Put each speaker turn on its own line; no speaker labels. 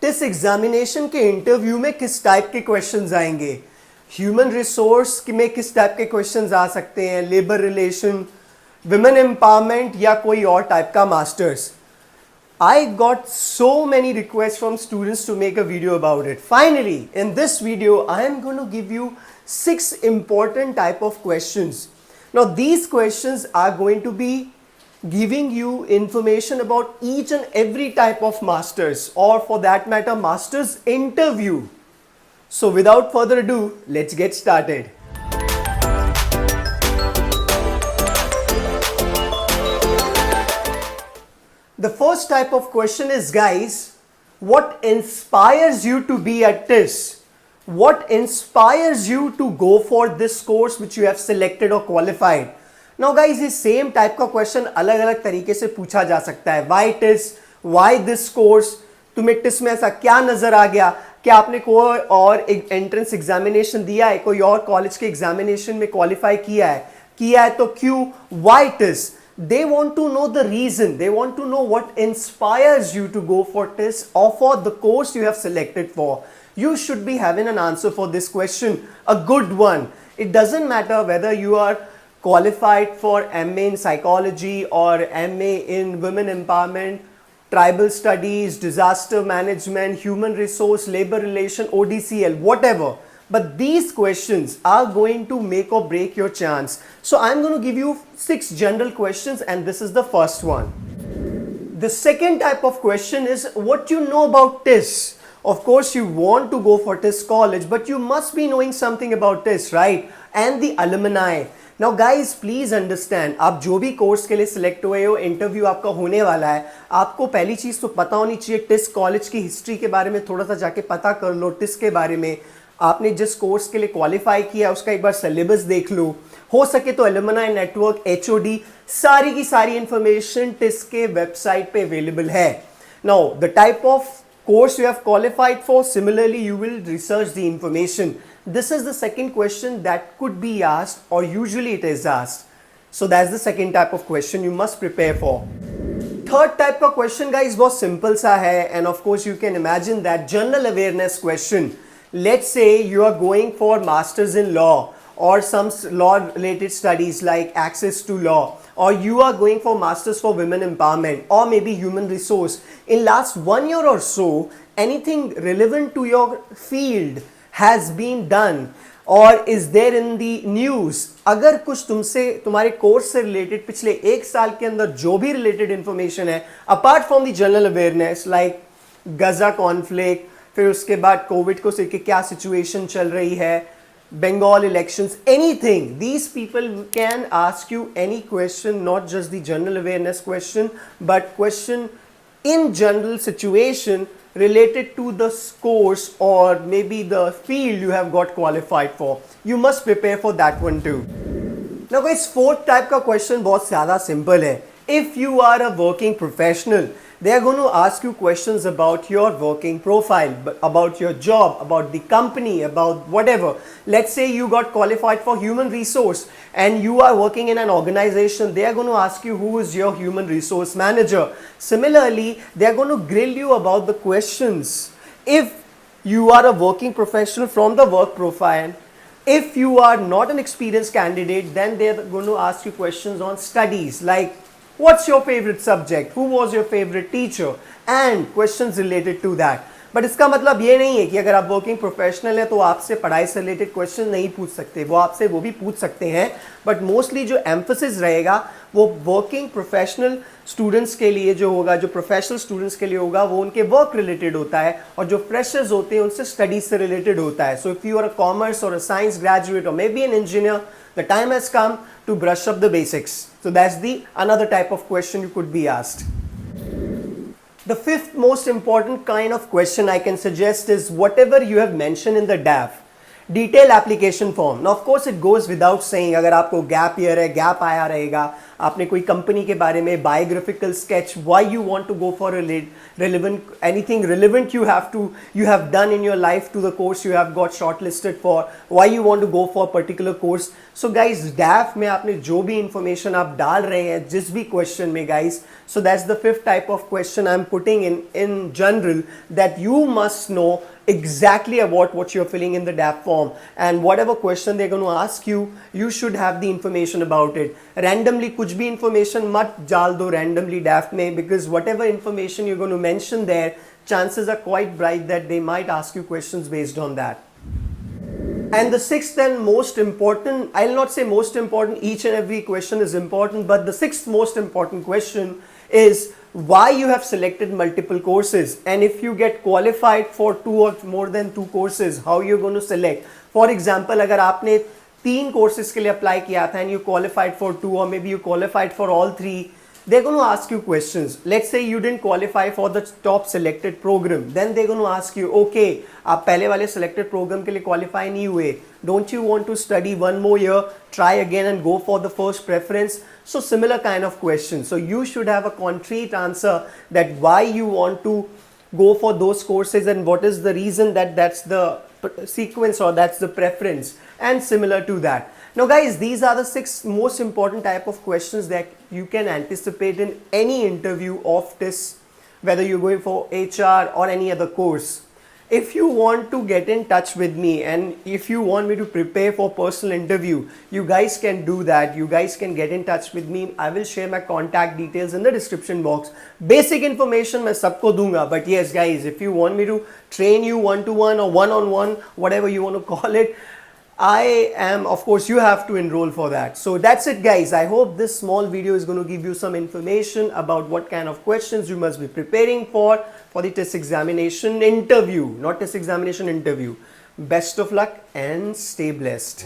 TISS examination के interview में किस टाइप के क्वेश्चंस आएंगे, ह्यूमन रिसोर्स में किस टाइप के क्वेश्चंस आ सकते हैं, लेबर रिलेशन, विमेन एम्पावरमेंट या कोई और टाइप का masters. I got so many requests from students to make a video about it. Finally, in this video, I am going to give you 6 important type of questions. Now, these questions are going to be giving you information about each and every type of masters, or for that matter, masters interview. So, without further ado, let's get started. The first type of question is, guys, what inspires you to be at TISS? What inspires you to go for this course which you have selected or qualified? Now guys, ये same type का question अलग अलग तरीके से पूछा जा सकता है. Why TISS? Why this course? तुम्हें TISS में ऐसा क्या नजर आ गया? क्या आपने कोई और एंट्रेंस एग्जामिनेशन दिया है, कोई और कॉलेज के एग्जामिनेशन में क्वालिफाई किया है तो क्यों? Why TISS? They want to know the reason. They want to know what inspires you to go for TISS or for the course you have selected for. You should be having an answer for this question, a good one. It doesn't matter whether you are qualified for MA in psychology or MA in women empowerment, tribal studies, disaster management, human resource, labor relation, ODCL, whatever. But these questions are going to make or break your chance. So I'm going to give you 6 general questions and this is the first one. The second type of question is what you know about TISS. Of course you want to go for TISS college, but you must be knowing something about TISS, right? And the alumni. Now guys, please understand, आप जो भी course के लिए select हुए हो, interview आपका होने वाला है, आपको पहली चीज़ तो पता होनी चाहिए टिस कॉलेज की हिस्ट्री के बारे में थोड़ा सा जाके पता कर लो. टिस के बारे में, आपने जिस कोर्स के लिए क्वालिफाई किया उसका एक बार सिलेबस देख लो. हो सके तो एलुमनाई नेटवर्क, HOD, सारी की सारी इंफॉर्मेशन टिस के वेबसाइट पे अवेलेबल है. Now the type of course you have qualified for, similarly you will research the information. This is the second question that could be asked, or usually it is asked. So that's the second type of question you must prepare for. Third type का question guys बहुत simple सा है, and of course you can imagine that general awareness question. Let's say you are going for masters in law or some law related studies like access to law, or you are going for masters for women empowerment or maybe human resource. In last 1 year or so, anything relevant to your field has been done or is there in the news. अगर कुछ तुमसे तुम्हारे course से related पिछले 1 साल के अंदर जो भी रिलेटेड इंफॉर्मेशन है, apart from the general awareness like Gaza conflict, फिर उसके बाद कोविड को लेकर क्या सिचुएशन चल रही है, Bengal elections, anything, these people can ask you any question, not just the general awareness question, but question in general situation related to the course or maybe the field you have got qualified for. You must prepare for that one too. Now guys, fourth type का question बहुत ज़्यादा simple है. If you are a working professional, they are going to ask you questions about your working profile, about your job, about the company, about whatever. Let's say you got qualified for human resource and you are working in an organization. They are going to ask you who is your human resource manager. Similarly, they are going to grill you about the questions. If you are a working professional from the work profile, if you are not an experienced candidate, then they are going to ask you questions on studies like what's your favorite subject, who was your favorite teacher, and questions related to that. But इसका मतलब ये नहीं है कि अगर आप working professional हैं तो आपसे पढ़ाई से रिलेटेड क्वेश्चन नहीं पूछ सकते. वो आपसे वो भी पूछ सकते हैं, बट मोस्टली जो एम्फोसिस रहेगा वो वर्किंग प्रोफेशनल स्टूडेंट्स के लिए जो होगा, जो प्रोफेशनल स्टूडेंट्स के लिए होगा, वो उनके वर्क रिलेटेड होता है, और जो फ्रेशर्स होते हैं उनसे स्टडीज से रिलेटेड होता है. So if you are a commerce और अ साइंस ग्रेजुएट और maybe an engineer, the time has come to brush up the basics. So that's the another type of question you could be asked. The fifth most important kind of question I can suggest is whatever you have mentioned in the DAF. Detail application form. ना of course it goes without saying, अगर आपको gap year है, gap आया रहेगा, आपने कोई company के बारे में biographical sketch, why you want to go for relevant anything relevant you have done in your life to the course you have got shortlisted for, why you want to go for particular course. So guys, DAF में आपने जो भी information आप डाल रहे हैं जिस भी question में guys, so that's the fifth type of question I'm putting in general, that you must know exactly about what you're filling in the DAP form, and whatever question they're going to ask you, you should have the information about it. Randomly कुछ भी information मत डाल दो randomly DAP में, because whatever information you're going to mention there, chances are quite bright that they might ask you questions based on that. And the sixth and most important, I'll not say most important, each and every question is important, but the sixth most important question is why you have selected multiple courses, and if you get qualified for two or more than two courses, how you're going to select. For example, अगर आपने 3 courses के लिए apply किया था and you qualified for 2, or maybe you qualified for all 3, they're going to ask you questions. Let's say you didn't qualify for the top selected program, then they're going to ask you, okay, आप पहले वाले selected program के लिए qualify नहीं हुए, don't you want to study one more year, try again and go for the first preference? So similar kind of questions. So you should have a concrete answer that why you want to go for those courses and what is the reason that that's the sequence or that's the preference, and similar to that. Now guys, these are the 6 most important type of questions that you can anticipate in any interview of this, whether you're going for HR or any other course. If you want to get in touch with me and if you want me to prepare for personal interview, you guys can do that. You guys can get in touch with me. I will share my contact details in the description box. Basic information मैं सबको दूंगा. But yes guys, if you want me to train you one-to-one or one-on-one, whatever you want to call it, I am, of course, you have to enroll for that. So that's it guys. I hope this small video is going to give you some information about what kind of questions you must be preparing for the test examination interview, not test examination interview. Best of luck and stay blessed.